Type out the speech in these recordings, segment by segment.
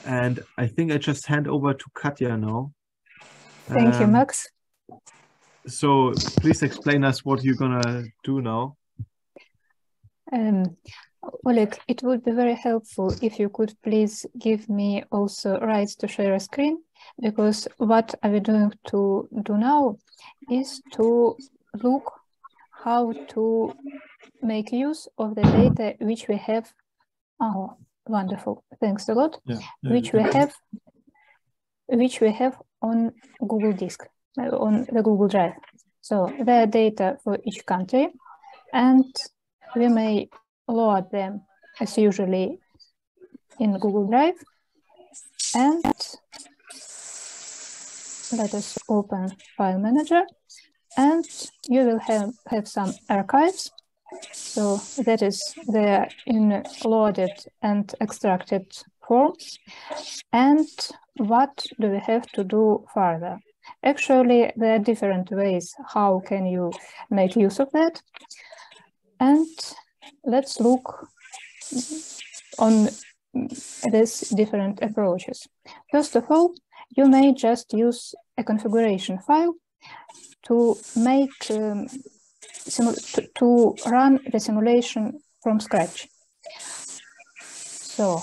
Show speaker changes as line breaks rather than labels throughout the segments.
And I think I just hand over to Katia now.
Thank you, Max.
So please explain us what you're gonna do now.
Oleg, it would be very helpful if you could please give me also rights to share a screen, because what I'm going to do now is to look how to make use of the data which we have. Oh, wonderful! Thanks a lot.
Yeah,
which we have on Google Disk, on the Google Drive. So there are data for each country, and we may load them as usually in Google Drive. And let us open File Manager, and you will have some archives. So that is there in loaded and extracted form. And what do we have to do further? Actually, there are different ways how can you make use of that. And let's look on these different approaches. First of all, you may just use a configuration file to make to run the simulation from scratch. So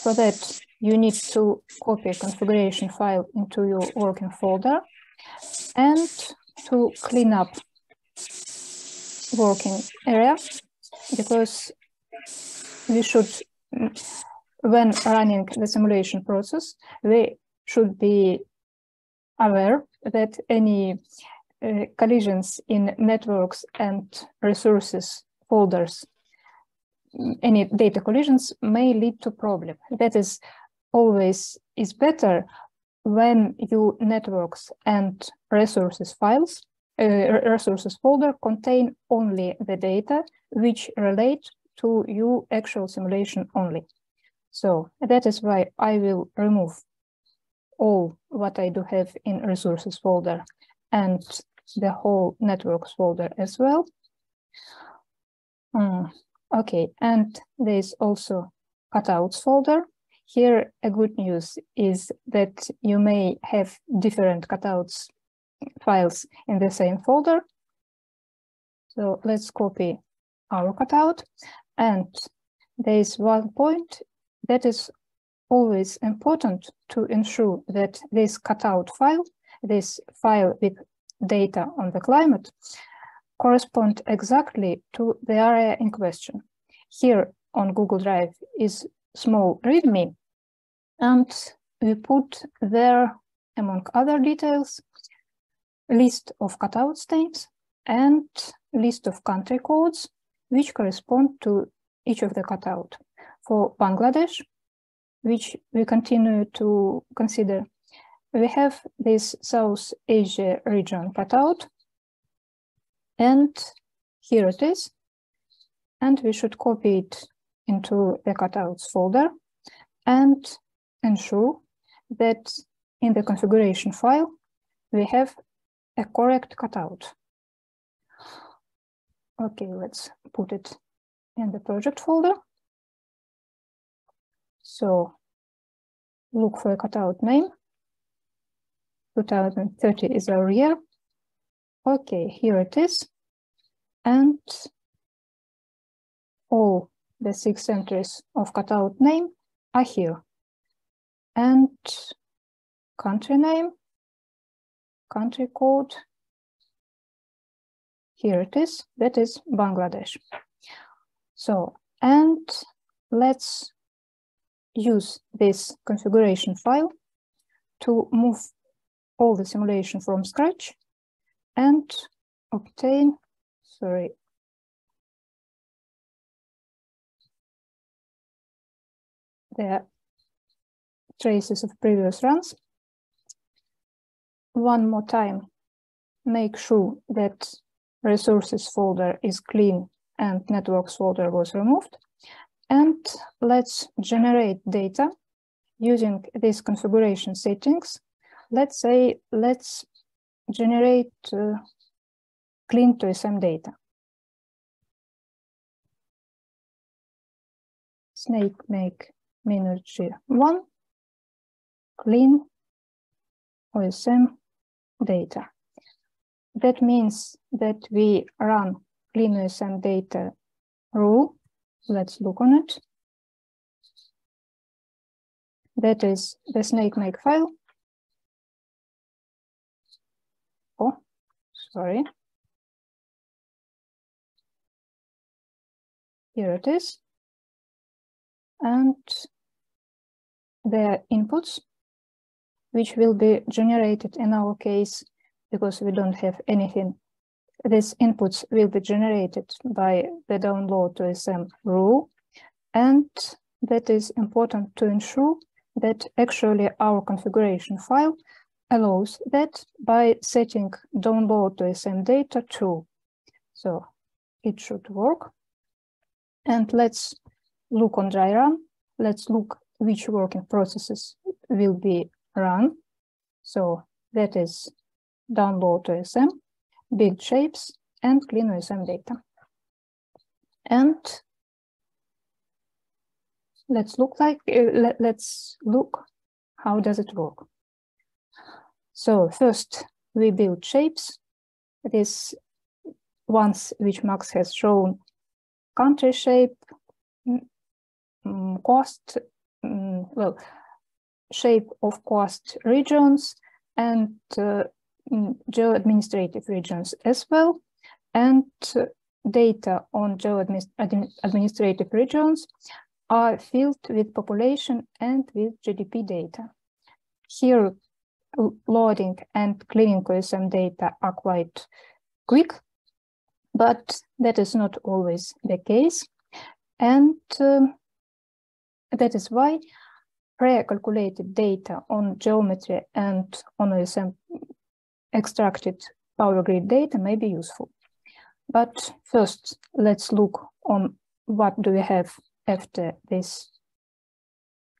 for that, you need to copy a configuration file into your working folder and to clean up working area, because we should, when running the simulation process, we should be aware that any collisions in networks and resources folders, any data collisions may lead to problem. That is always is better when your networks and resources files, resources folder contain only the data which relate to your actual simulation only. So that is why I will remove all what I do have in resources folder and the whole networks folder as well. Okay, and there's also cutouts folder. Here, a good news is that you may have different cutouts files in the same folder. So let's copy our cutout. And there is one point that is always important to ensure that this cutout file, this file with data on the climate, correspond exactly to the area in question. Here on Google Drive is small README, and we put there, among other details, list of cutout names and list of country codes which correspond to each of the cutout. For Bangladesh, which we continue to consider, we have this South Asia region cutout, and here it is, and we should copy it into the cutouts folder and ensure that in the configuration file we have a correct cutout. Okay, let's put it in the project folder. So look for a cutout name. 2030 is our year. Okay, here it is. And all the 6 entries of cutout name are here. And country name, country code, here it is, that is Bangladesh. So, and let's use this configuration file to move all the simulation from scratch and obtain, sorry, the traces of previous runs. One more time, make sure that resources folder is clean and networks folder was removed. And let's generate data using these configuration settings. Let's say, let's generate clean TOSM data. snake-make -G1 clean OSM data. That means that we run clean OSM data rule. Let's look on it. That is the snake-make file. Oh, sorry. Here it is. And the inputs, which will be generated in our case, because we don't have anything. These inputs will be generated by the download OSM rule. And that is important to ensure that actually our configuration file allows that by setting download OSM data true. So it should work. And let's look on dry run. Let's look which working processes will be run. So that is download OSM, build shapes, and clean OSM data. And let's look how does it work. So first we build shapes. These ones which Max has shown: country shape, cost, shape of cost regions, and geo-administrative regions as well. And data on geo-administrative regions are filled with population and with GDP data. Here, loading and cleaning OSM data are quite quick, but that is not always the case. And that is why pre-calculated data on geometry and on OSM extracted power grid data may be useful. But first, let's look on what do we have after this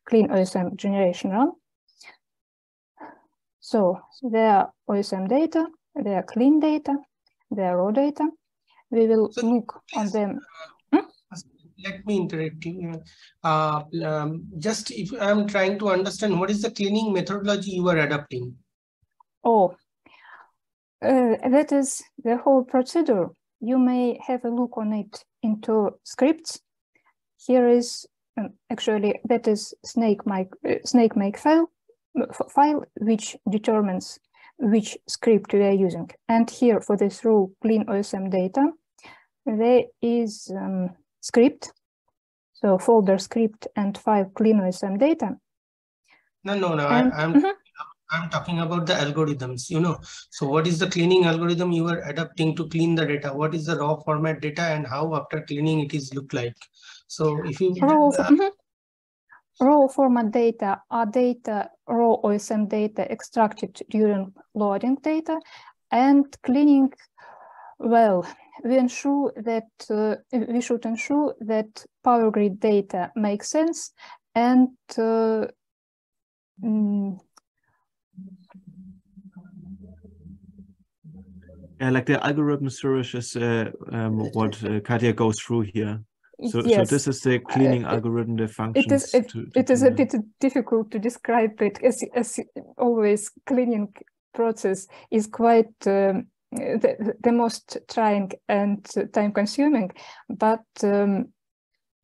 clean OSM generation run. So there are OSM data, there are clean data, there are raw data. We will look on them.
Let me interrupt you. Just if I'm trying to understand, what is the cleaning methodology you are adopting?
Oh, that is the whole procedure. You may have a look on it into scripts. Here is actually that is snake-make file which determines which script we are using. And here for this rule clean OSM data, there is script, so folder script and file clean OSM data.
No. I'm talking about the algorithms, So what is the cleaning algorithm you are adapting to clean the data? What is the raw format data and how after cleaning it is look like? So if you
raw format data are raw OSM data extracted during loading data, and cleaning, well, we ensure that we should ensure that power grid data makes sense and
like the algorithm storage is what Katia goes through here. So,
yes.
So this is the cleaning algorithm, the functions.
It is a bit difficult to describe it, as always cleaning process is quite the most trying and time-consuming. But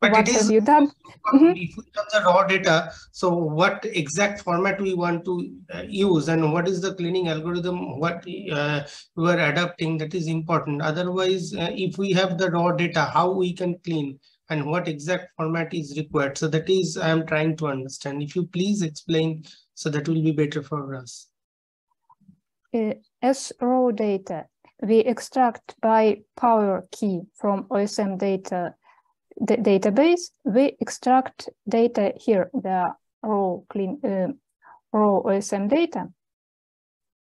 what have you done?
If we have the raw data, so what exact format we want to use and what is the cleaning algorithm, what we are adapting, that is important. Otherwise, if we have the raw data, how we can clean and what exact format is required. So that is, I am trying to understand. If you please explain, so that will be better for us.
As raw data, we extract by power key from OSM data database. We extract data here, the raw OSM data.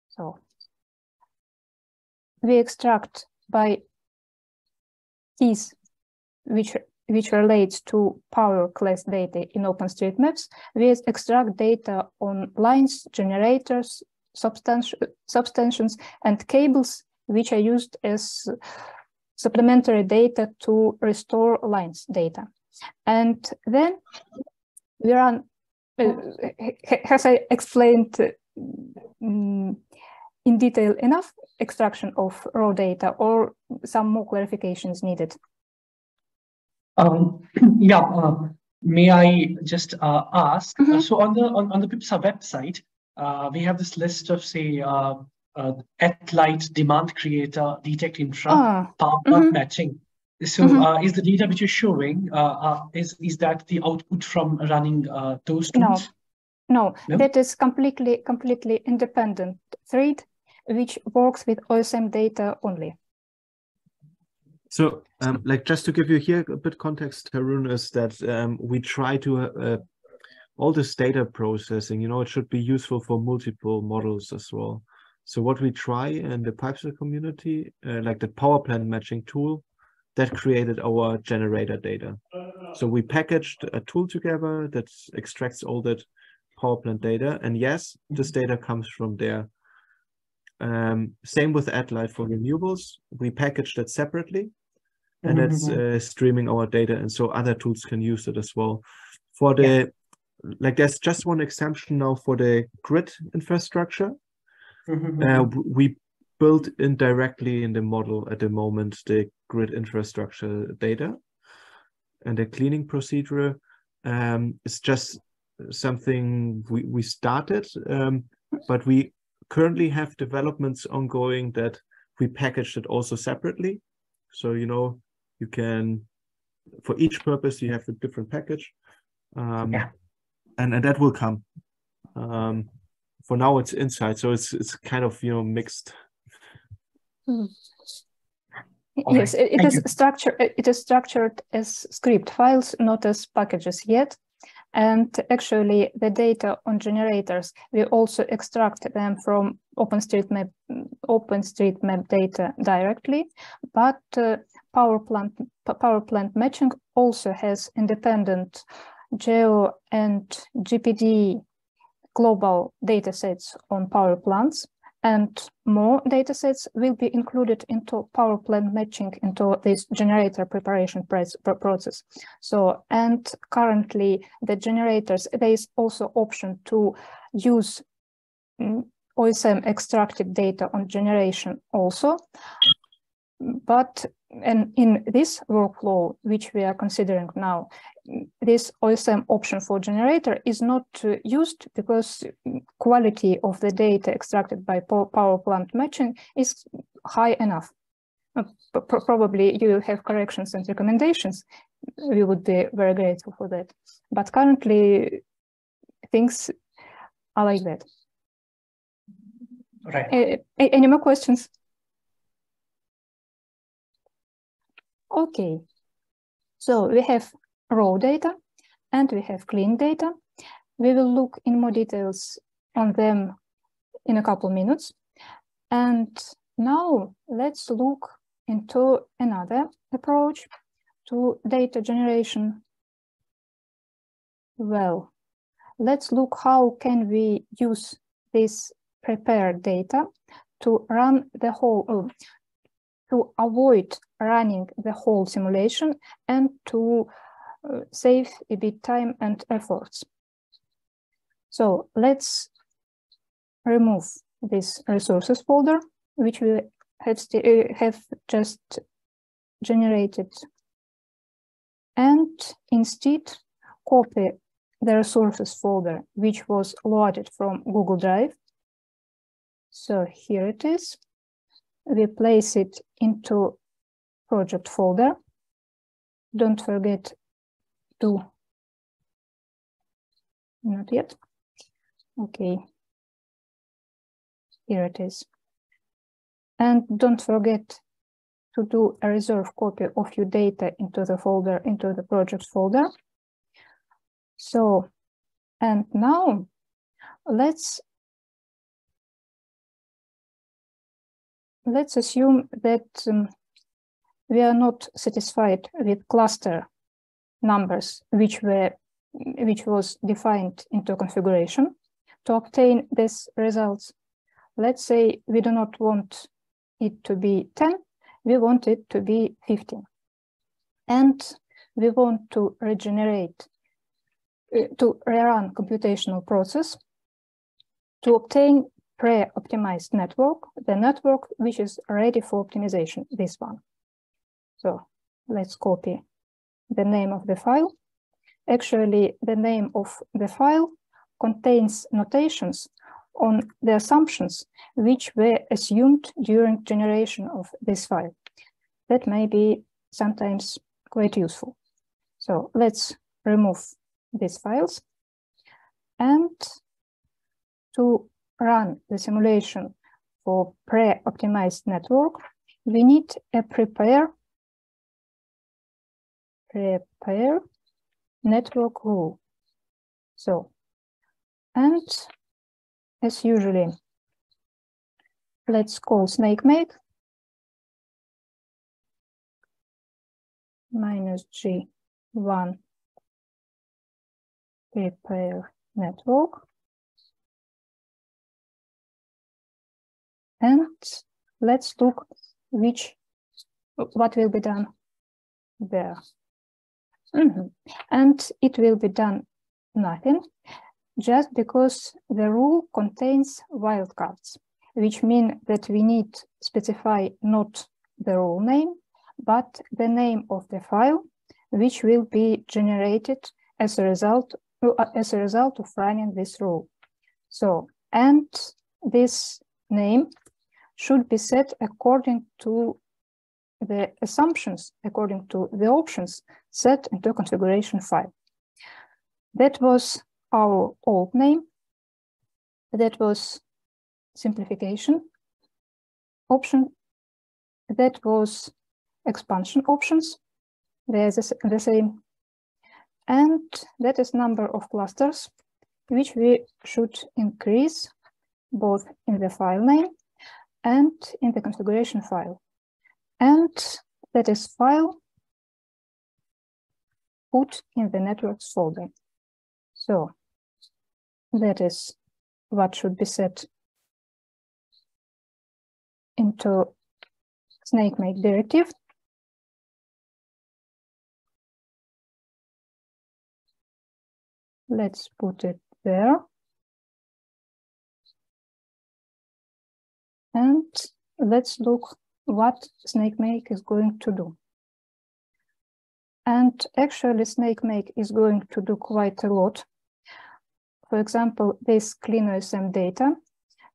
So we extract by keys which relates to power class data in OpenStreetMaps. We extract data on lines, generators, substations, and cables, which are used as supplementary data to restore lines data. And then we run, has I explained in detail enough extraction of raw data, or some more clarifications needed?
May I just ask? So on the PyPSA website, we have this list of, say, Ath-Lite, demand creator, detect infra, power plant matching. So is the data which you're showing, is that the output from running those tools?
No, that is completely independent thread which works with OSM data only.
So, like, just to give you here a bit context, Harun, is that we try to all this data processing, you know, it should be useful for multiple models as well. So what we try in the PyPSA community, like the power plant matching tool, that created our generator data. So we packaged a tool together that extracts all that power plant data, and yes, this data comes from there. Same with Ath-Lite for renewables. We packaged it separately, and that's streaming our data, and so other tools can use it as well. For the like, there's just one exemption now for the grid infrastructure. We built in directly in the model at the moment the grid infrastructure data, and the cleaning procedure is just something we started, but we currently have developments ongoing that we packaged it also separately. So, you know, you can, for each purpose, you have a different package. And that will come. For now, it's inside, so it's kind of, you know, mixed.
Yes, it is structured. It is structured as script files, not as packages yet. And actually, the data on generators, we also extract them from OpenStreetMap data directly. But power plant matching also has independent geo and GPD global datasets on power plants, and more datasets will be included into power plant matching into this generator preparation process. So, and currently the generators, there is also option to use OSM extracted data on generation also. But and in this workflow, which we are considering now, this OSM option for generator is not used because quality of the data extracted by power plant matching is high enough. Probably you will have corrections and recommendations. We would be very grateful for that. But currently, things are like that.
Right.
Any more questions? Okay, so we have raw data and we have clean data. We will look in more details on them in a couple minutes. And now let's look into another approach to data generation. Well, let's look how can we use this prepared data to run the whole, to avoid running the whole simulation and to save a bit time and efforts. So let's remove this resources folder, which we have just generated, and instead copy the resources folder, which was loaded from Google Drive. So here it is. We place it into project folder. Don't forget to, not yet. Okay, here it is. And don't forget to do a reserve copy of your data into the folder, into the project folder. So, and now let's assume that we are not satisfied with cluster numbers which was defined into configuration to obtain these results. Let's say we do not want it to be 10, we want it to be 15. And we want to regenerate, to rerun computational process to obtain pre-optimized network, the network which is ready for optimization, this one. So let's copy the name of the file. Actually, the name of the file contains notations on the assumptions which were assumed during generation of this file. That may be sometimes quite useful. So let's remove these files. And to run the simulation for pre-optimized network, we need a prepare network rule. So, and as usually, let's call snake-make -G1 prepare network. And let's look what will be done there. And it will be done nothing, just because the rule contains wildcards, which mean that we need to specify not the rule name, but the name of the file, which will be generated as a result of running this rule. So, and this name should be set according to the assumptions, according to the options set into a configuration file. That was our old name. That was simplification option. That was expansion options. They're the same. And that is number of clusters, which we should increase both in the file name and in the configuration file. And that is file put in the networks folder. So that is what should be set into snake-make directive. Let's put it there. And let's look what snake-make is going to do. And actually, snake-make is going to do quite a lot. For example, this clean OSM data,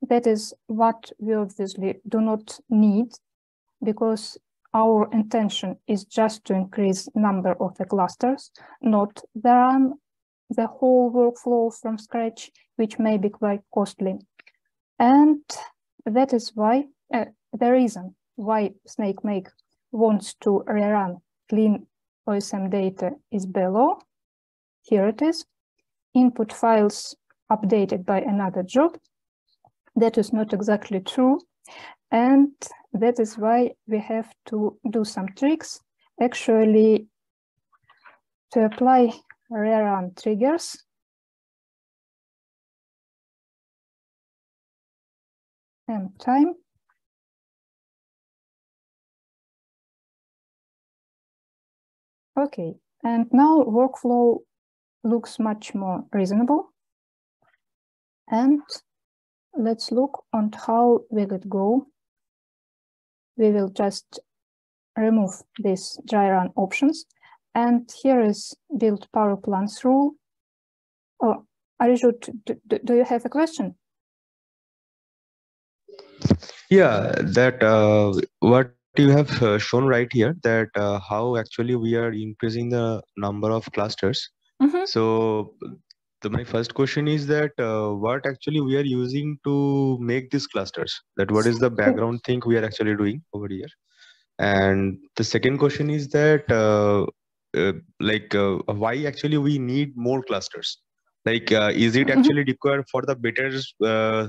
that is what we obviously do not need, because our intention is just to increase number of the clusters, not run the whole workflow from scratch, which may be quite costly. And that is why the reason why snake-make wants to rerun clean OSM data is below. Here it is. Input files updated by another job. That is not exactly true. And that is why we have to do some tricks. Actually, to apply rerun triggers, and time. Okay, and now workflow looks much more reasonable. And let's look on how will it go. We will just remove these dry run options. And here is build power plants rule. Oh, do you have a question?
Yeah, that what you have shown right here, that how actually we are increasing the number of clusters. So my first question is that what actually we are using to make these clusters, that what is the background thing we are actually doing over here. And the second question is that why actually we need more clusters? Like, is it actually required for the better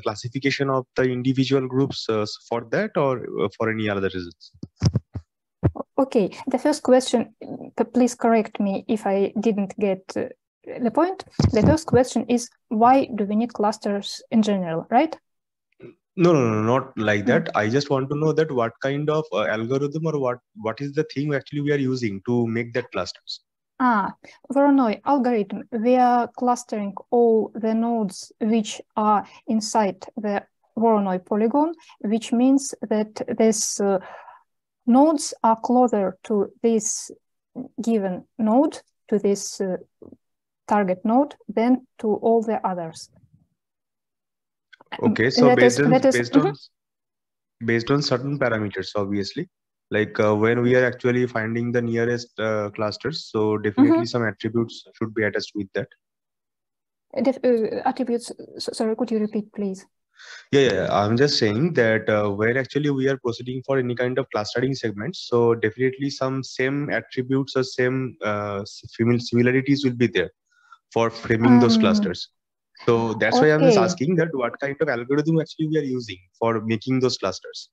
classification of the individual groups for that, or for any other reasons?
Okay, the first question, please correct me if I didn't get the point. The first question is, why do we need clusters in general, right?
No, not like that. I just want to know that what kind of algorithm or what is the thing actually we are using to make that clusters.
Voronoi algorithm, we are clustering all the nodes which are inside the Voronoi polygon, which means that these nodes are closer to this given node, to this target node, than to all the others.
Okay, so based on certain parameters, obviously, like when we are actually finding the nearest clusters, so definitely some attributes should be attached with that.
Attributes, sorry, could you repeat, please?
Yeah, I'm just saying that where actually we are proceeding for any kind of clustering segments, so definitely some same attributes or same similarities will be there for framing those clusters. So that's why I'm just asking that what kind of algorithm actually we are using for making those clusters.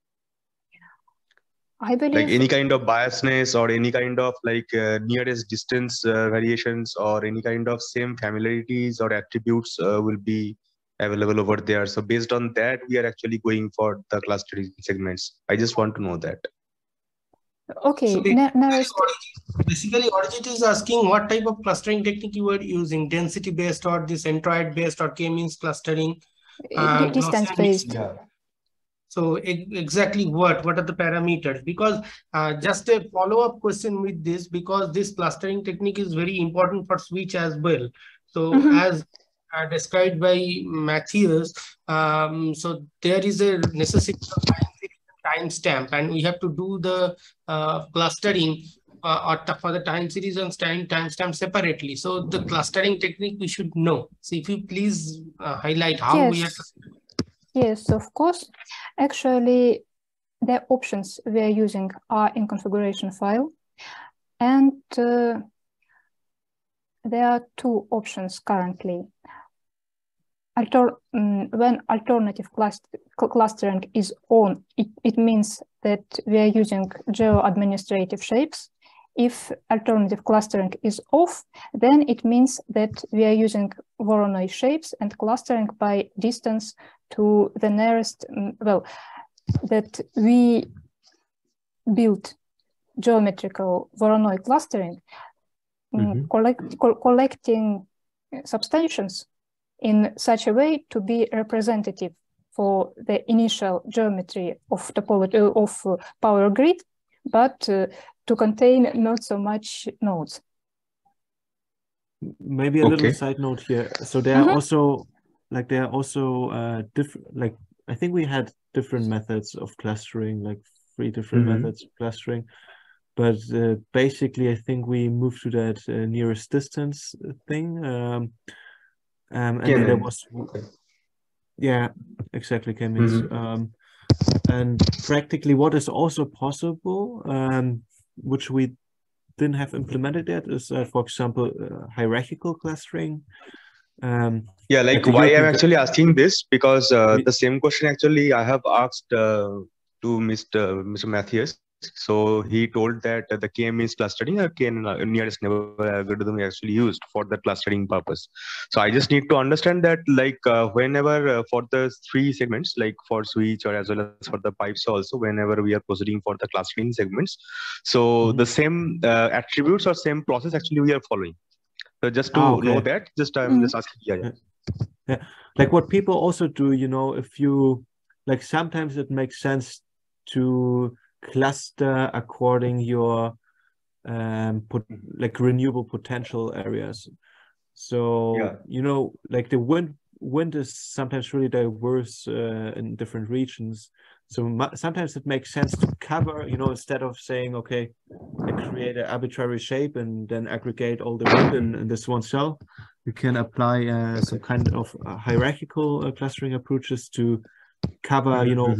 I believe,
like any kind of biasness or any kind of like nearest distance variations or any kind of same familiarities or attributes will be available over there. So based on that, we are actually going for the clustering segments. I just want to know that.
Okay,
so basically Arijit is asking what type of clustering technique you are using, density based or this centroid based or k-means clustering,
distance based.
Yeah. So exactly what are the parameters? Because just a follow-up question with this, because this clustering technique is very important for switch as well. So as described by Matthias, so there is a necessity of timestamp, and we have to do the clustering for the time series and timestamp separately. So the clustering technique we should know. So if you please highlight how we have to.
Yes, of course. Actually, the options we are using are in configuration file, and there are two options currently. When alternative clustering is on, it means that we are using geo-administrative shapes. If alternative clustering is off, then it means that we are using Voronoi shapes and clustering by distance to the nearest, that we build geometrical Voronoi clustering, collecting substantiations in such a way to be representative for the initial geometry of topology of power grid, but to contain not so much nodes.
Maybe a little side note here. So there are also different, like I think we had different methods of clustering, like 3 different methods of clustering. But basically, I think we moved to that nearest distance thing. And then there was, yeah, exactly, k-means. And practically what is also possible, which we didn't have implemented yet, is, for example, hierarchical clustering.
Yeah, like why I'm actually asking this, because the same question actually I have asked to Mr. Matthias. So he told that the k-means clustering or k-nearest neighbor algorithm is actually used for the clustering purpose. So I just need to understand that, like whenever for the 3 segments, like for switch or as well as for the pipes also, whenever we are proceeding for the clustering segments, so the same attributes or same process actually we are following. So just to know that, I'm just asking.
Yeah, like what people also do, you know, if you like, sometimes it makes sense to cluster according your like renewable potential areas. So you know, like the wind is sometimes really diverse in different regions. So sometimes it makes sense to cover, you know, instead of saying, okay, I create an arbitrary shape and then aggregate all the wind in this one cell. You can apply some kind of hierarchical clustering approaches to cover, you know,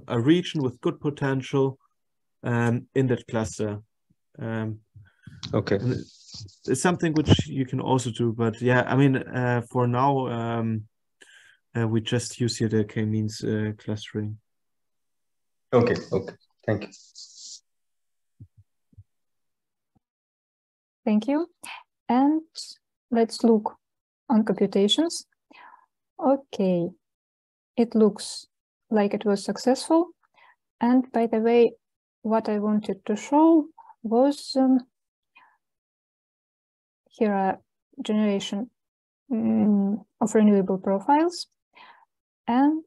a region with good potential in that cluster. It's something which you can also do, but yeah, I mean, for now, we just use here the k-means clustering.
Okay, thank you.
Thank you. And let's look on computations. Okay, it looks like it was successful. And by the way, what I wanted to show was here are generation of renewable profiles, and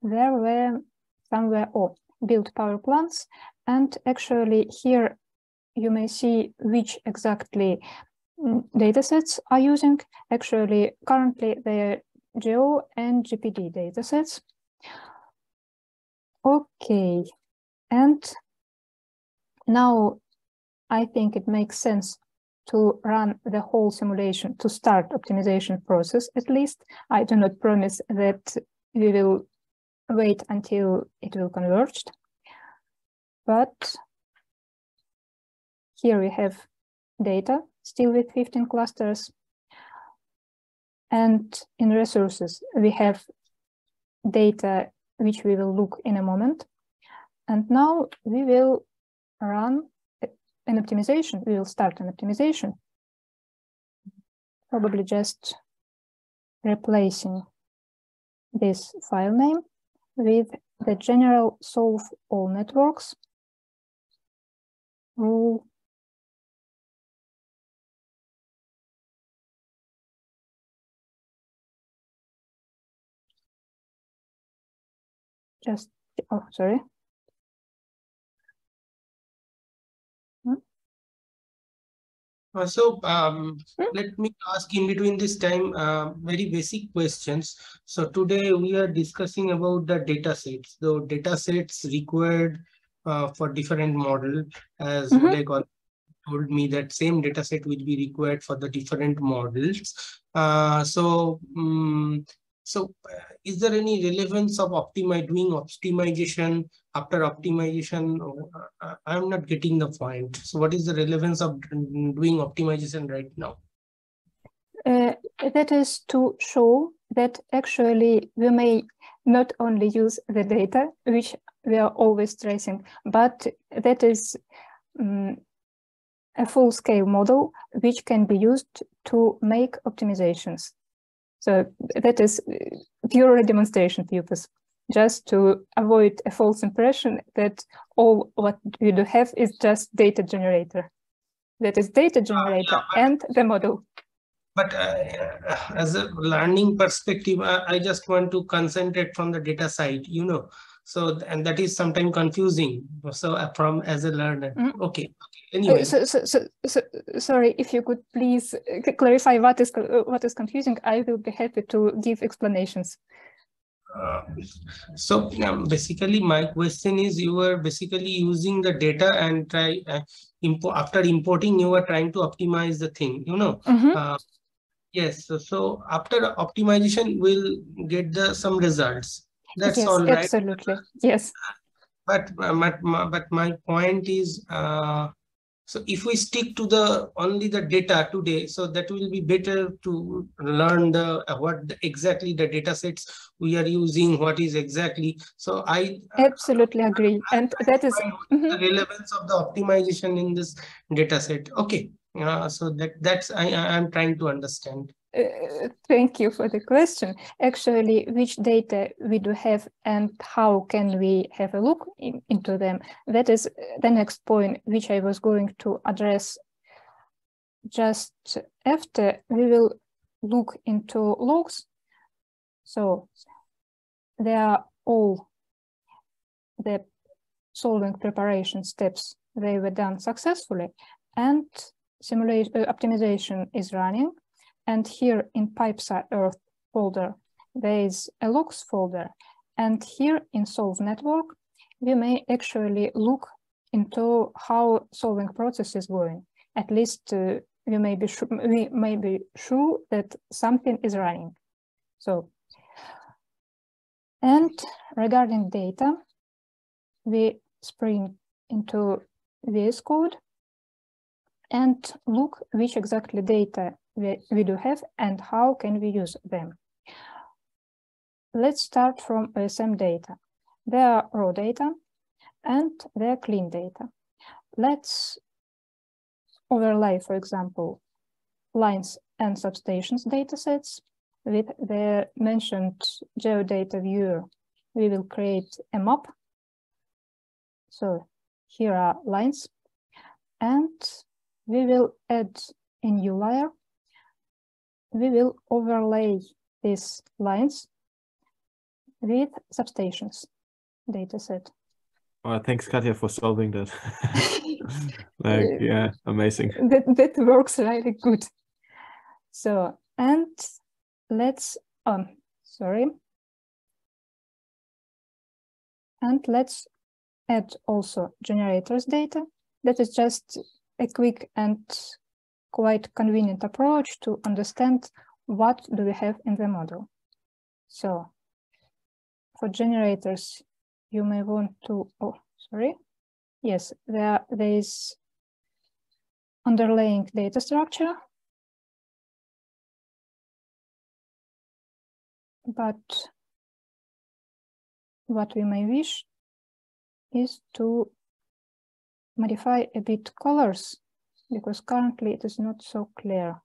there were somewhere built power plants, and actually here you may see which exactly datasets are using. Actually, currently they're GEO and GPD datasets. Okay, and now I think it makes sense to run the whole simulation, to start optimization process at least. I do not promise that we will wait until it will converge, but here we have data still with 15 clusters, and in resources we have data which we will look in a moment. And now we will run an optimization. We will start an optimization, probably just replacing this file name with the general solve all networks rule. Just, oh, sorry.
Let me ask in between this time very basic questions. So today we are discussing about the data sets. The data sets required for different model, as Oleg told me that same data set will be required for the different models. Is there any relevance of doing optimization after optimization? I'm not getting the point. So what is the relevance of doing optimization right now?
That is to show that actually we may not only use the data, which we are always tracing, but that is a full-scale model which can be used to make optimizations. So that is pure demonstration purpose, just to avoid a false impression that all what we do have is just data generator. That is data generator and the model.
But as a learning perspective, I just want to concentrate from the data side, you know. So, and that is sometimes confusing. So from as a learner, okay. Anyway.
Sorry, if you could please clarify what is confusing, I will be happy to give explanations.
Basically, my question is, you are basically using the data and after importing, you are trying to optimize the thing, you know. Yes. So after optimization, we'll get some results. That's
yes,
all right.
Absolutely. Yes.
But my point is, so if we stick to only the data today, so that will be better to learn exactly the data sets we are using, what is exactly. So I
absolutely agree, and that is
the relevance of the optimization in this data set. Okay, so that's I'm trying to understand.
Thank you for the question. Actually, which data we do have and how can we have a look into them? That is the next point which I was going to address just after. We will look into logs. So they are all the solving preparation steps. They were done successfully, and optimization is running. And here in PyPSA-Earth folder, there is a logs folder. And here in solve network, we may actually look into how solving process is going. At least we may be sure that something is running. So, and regarding data, we spring into VS Code and look which exactly data we do have and how can we use them. Let's start from OSM data. There are raw data and there are clean data. Let's overlay, for example, lines and substations datasets with the mentioned geodata viewer. We will create a map. So here are lines And we will add a new layer. We will overlay these lines with substations dataset.
Thanks, Katia, for solving that. Like, yeah, amazing.
That works really good. So, and let's, sorry. And let's add also generators data. That is just a quick and quite convenient approach to understand what do we have in the model. So for generators, you may want to, yes, there is underlying data structure, but what we may wish is to modify a bit colors, because currently it is not so clear.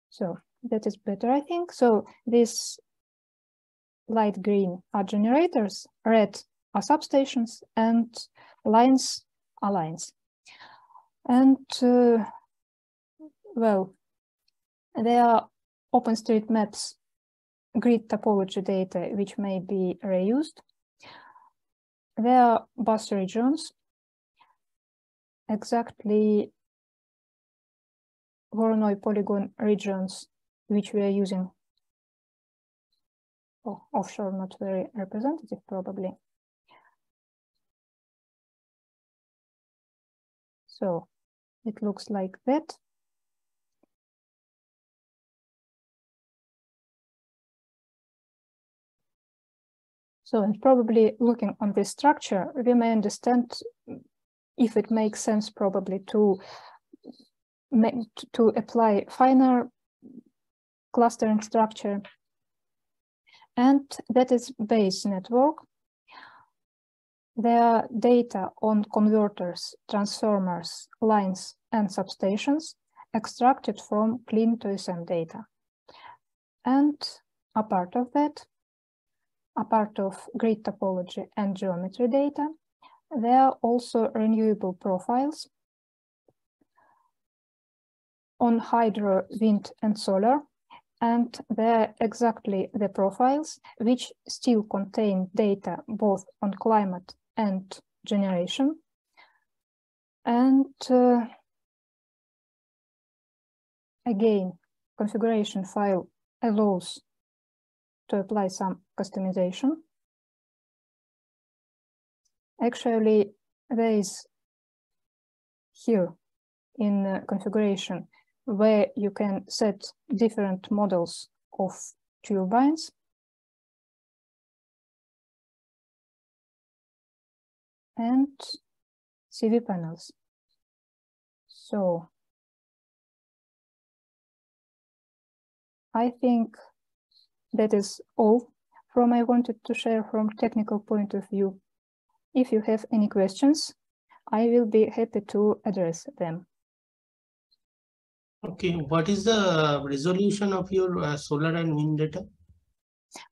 So that is better, I think. So these light green are generators, red are substations, and lines are lines. And well, there are OpenStreetMap's grid topology data which may be reused. There are bus regions, exactly Voronoi polygon regions which we are using. Oh, offshore, not very representative probably. So it looks like that. So, and probably looking on this structure, we may understand if it makes sense probably to apply finer clustering structure. And that is base network. There are data on converters, transformers, lines, and substations extracted from clean TOSM data. And a part of that, a part of grid topology and geometry data, there are also renewable profiles on hydro, wind, and solar. And they're exactly the profiles which still contain data both on climate and generation. And again, configuration file allows to apply some customization. Actually, there is here in configuration where you can set different models of turbines. And CV panels. So I think that is all from I wanted to share from technical point of view. If you have any questions, I will be happy to address them.
Okay, what is the resolution of your solar and wind data?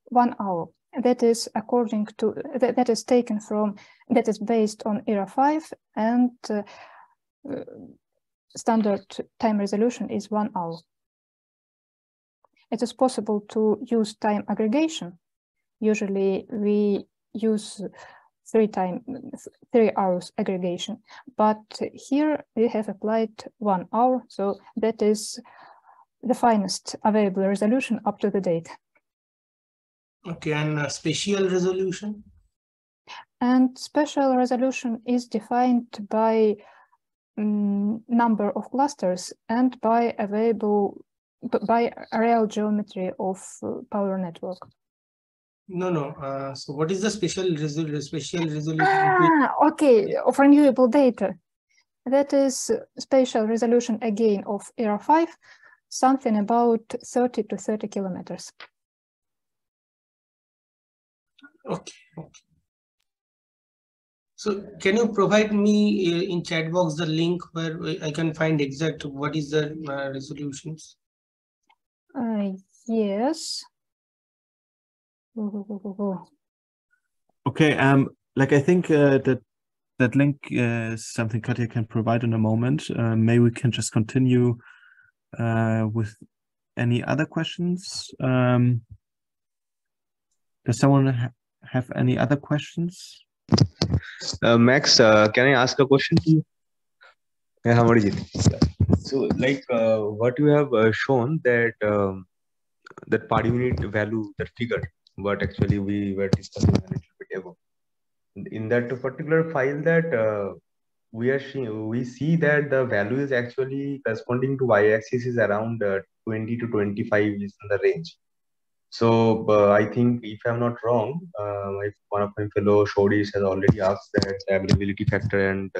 1 hour.
That is according to, that is taken from, that is based on ERA 5, and standard time resolution is 1 hour. It is possible to use time aggregation. Usually we use 3 hours aggregation, but here we have applied 1 hour, so that is the finest available resolution up to the date.
Okay, and spatial resolution?
And spatial resolution is defined by number of clusters and by by real geometry of power network.
No. So what is the spatial resolution?
Okay, of renewable data. That is spatial resolution again of ERA 5, something about 30 to 30 kilometers.
Okay. So can you provide me in chat box the link where I can find exact what is the resolutions?
Yes.
Okay, like I think that link is something Katia can provide in a moment. Maybe we can just continue with any other questions. Does someone have any other questions?
Max, can I ask a question to you? Yeah, so like what you have shown that that per unit value, that figure, what actually we were discussing a little bit ago. In that particular file, that we see that the value is actually corresponding to y-axis is around 20 to 25 is in the range. So I think if I'm not wrong, one of my fellow showdies has already asked that the availability factor and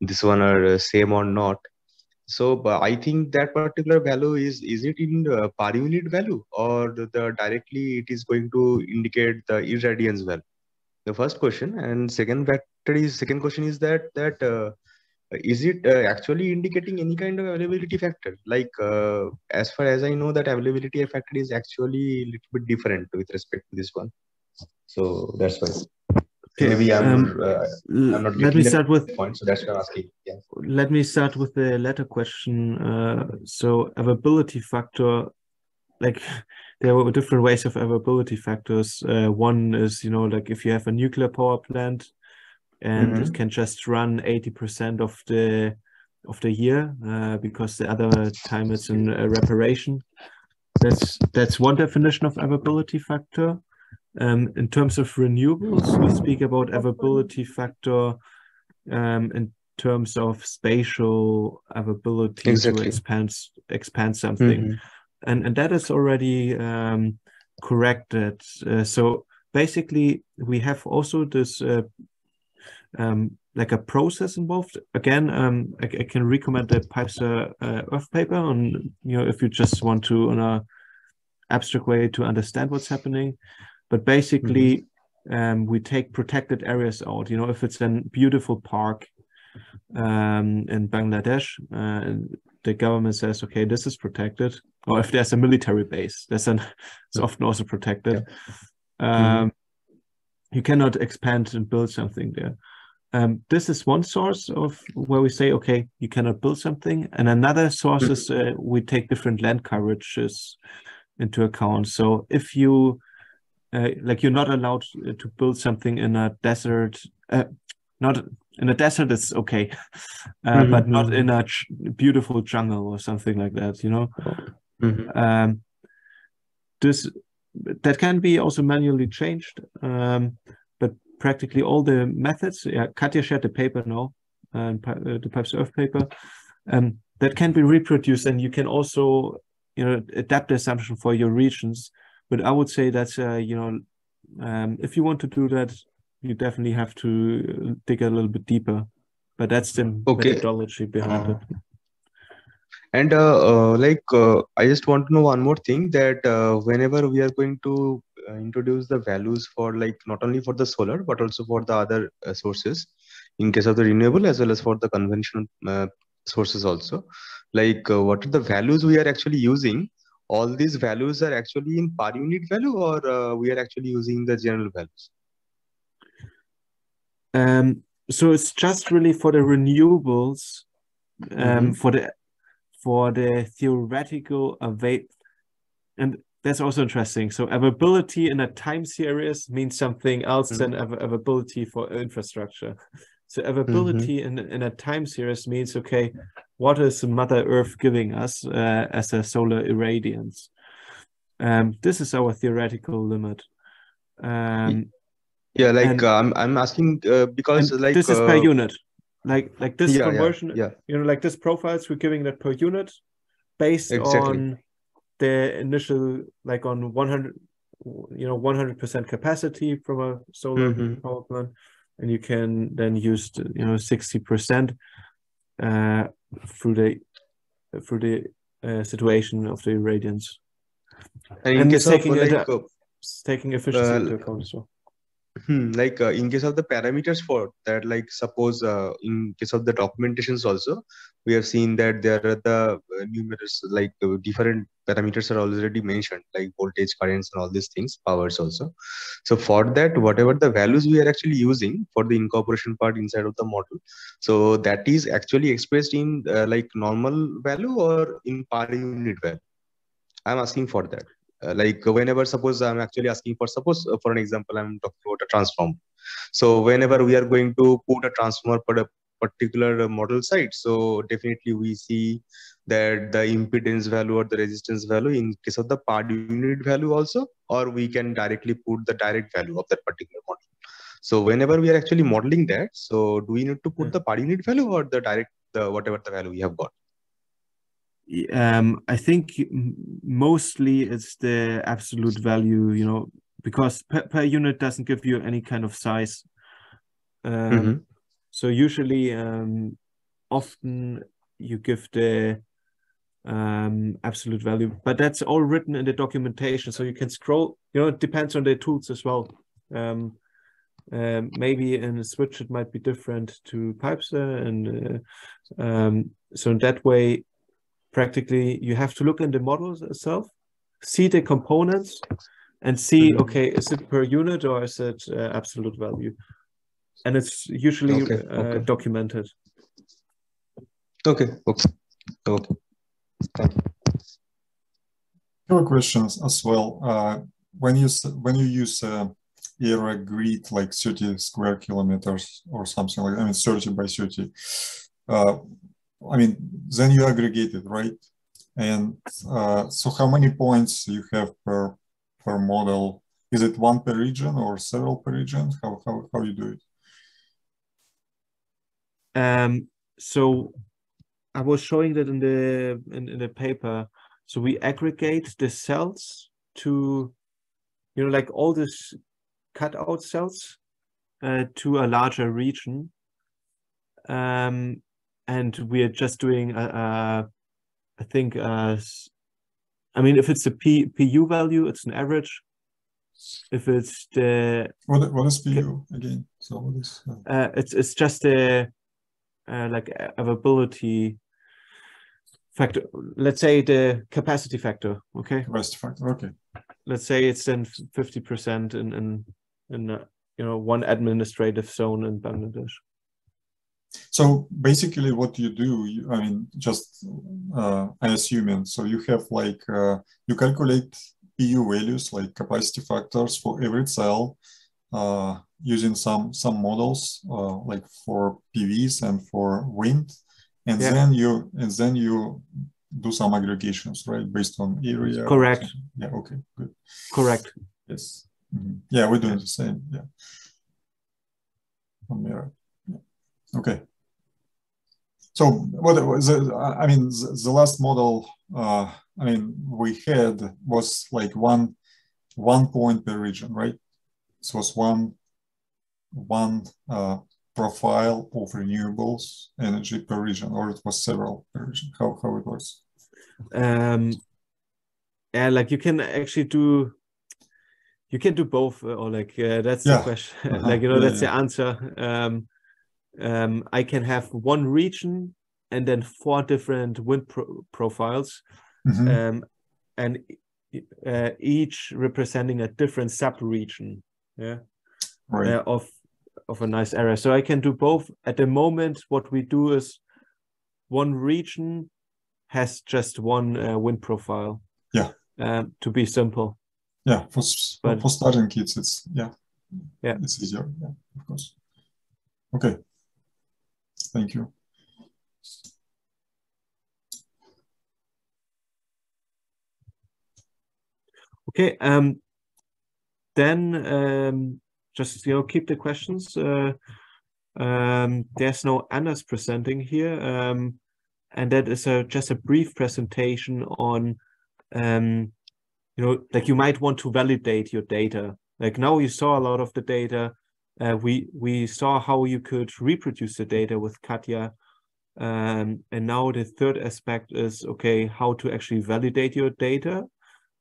this one are same or not. So I think that particular value is it in per unit value, or the directly it is going to indicate the irradiance value? The first question. And second question is that is it actually indicating any kind of availability factor? Like as far as I know, that availability factor is actually a little bit different with respect to this one. So that's why.
Okay,
maybe I'm not
let me
getting
start with
the point, so that's why I'm asking. Yeah.
Let me start with the latter question. So availability factor, like there were different ways of availability factors. One is, like if you have a nuclear power plant and it can just run 80% of the year because the other time it's in reparation. That's one definition of availability factor. In terms of renewables, we speak about availability factor in terms of spatial availability to expand something. And that is already corrected. So basically, we have also this like a process involved. Again, I can recommend the PyPSA-Earth paper on, if you just want to, in a abstract way, to understand what's happening. But basically, we take protected areas out. If it's a beautiful park in Bangladesh, and the government says, okay, this is protected. Or if there's a military base, it's often also protected. You cannot expand and build something there. This is one source of where we say, okay, you cannot build something. And another source is we take different land coverages into account. So if you you're not allowed to build something in a desert. Not in a desert, it's okay, but not in a beautiful jungle or something like that. That can be also manually changed, but practically all the methods. Katia shared the paper now, the PyPSA-Earth paper, that can be reproduced, and you can also adapt the assumption for your regions. But I would say that's, if you want to do that, you definitely have to dig a little bit deeper. But that's the methodology behind it.
And I just want to know one more thing, that whenever we are going to introduce the values for not only for the solar, but also for the other sources, in case of the renewable as well as for the conventional sources also, what are the values we are actually using? All these values are actually in per unit value, or we are actually using the general values?
So it's just really for the renewables, for the theoretical and that's also interesting. So availability in a time series means something else than availability for infrastructure. So availability in a time series means, okay, what is Mother Earth giving us as a solar irradiance? This is our theoretical limit.
I'm asking because
this is per unit. Like this conversion, like this profiles, we're giving that per unit based on the initial, on 100% capacity from a solar power plant, and you can then use 60% through the situation of the irradiance, and taking efficiency into account as well.
Like in case of the parameters for that, like suppose in case of the documentations also, we have seen that there are the numerous like different parameters are already mentioned, like voltage, currents, and all these things, powers also. So for that, whatever the values we are actually using for the incorporation part inside of the model, so that is actually expressed in like normal value or in per unit value. I'm asking for that. Like whenever suppose I'm actually asking for, suppose for an example, I'm talking about a transformer. So whenever we are going to put a transformer for a particular model site, so definitely we see that the impedance value or the resistance value in case of the per unit value also, or we can directly put the direct value of that particular model. So whenever we are actually modeling that, so do we need to put the per unit value or the direct, the whatever the value we have got?
I think mostly it's the absolute value, you know, because per unit doesn't give you any kind of size. So usually, often you give the absolute value, but that's all written in the documentation. So you can scroll, you know, it depends on the tools as well. Maybe in a switch it might be different to PyPSA, and so in that way, practically you have to look in the models itself, see the components, and see, okay, is it per unit or is it absolute value? And it's usually documented.
Okay. Thank you.
I have a question as well. When you use area grid like 30 square kilometers or something like that, I mean 30 by 30, I mean then you aggregate it, right? And so how many points you have per model? Is it one per region or several per region? How you do it?
So I was showing that in the paper. So we aggregate the cells to, you know, like all these cutout cells to a larger region, and we are just doing I think I mean, if it's the PU value, it's an average. If it's the
what is PU again? So what is
it's just a like availability factor. Let's say the capacity factor. Okay.
Capacity factor. Okay.
Let's say it's then 50% in you know, one administrative zone in Bangladesh.
So basically, what you do, I mean, just I assume, and so you have like you calculate PU values like capacity factors for every cell using some models like for PVs and for wind, and then you do some aggregations, right, based on area.
Correct.
Yeah. Okay. Good.
Correct.
Yes. Mm-hmm. Yeah, we're doing the same. Yeah. On mirror. Yeah. Okay. So what was I mean, the last model I mean we had was like one point per region, right? So it was one profile of renewables energy per region, or it was several per region. How it works?
Yeah, like you can actually do. You can do both, or like that's the question. Like, you know, that's the answer. I can have one region and then 4 different wind profiles, and each representing a different sub-region, right. Of a nice area. So I can do both. At the moment, what we do is one region has just one wind profile.
Yeah.
To be simple.
Yeah, for starting kits, it's it's easier. Yeah, of course. Okay. Thank you.
Okay. Then just, you know, keep the questions. There's no Anders presenting here, and that is just a brief presentation on you know, like you might want to validate your data. Like now you saw a lot of the data. We saw how you could reproduce the data with Katia. And now the third aspect is, okay, how to actually validate your data.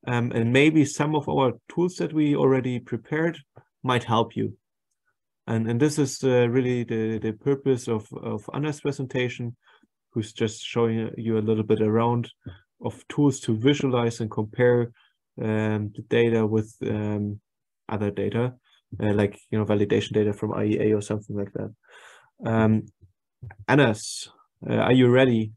And maybe some of our tools that we already prepared might help you. And this is really the purpose of Anna's presentation, who's just showing you a little bit around of tools to visualize and compare the data with other data, like validation data from IEA or something like that. Anna, are you ready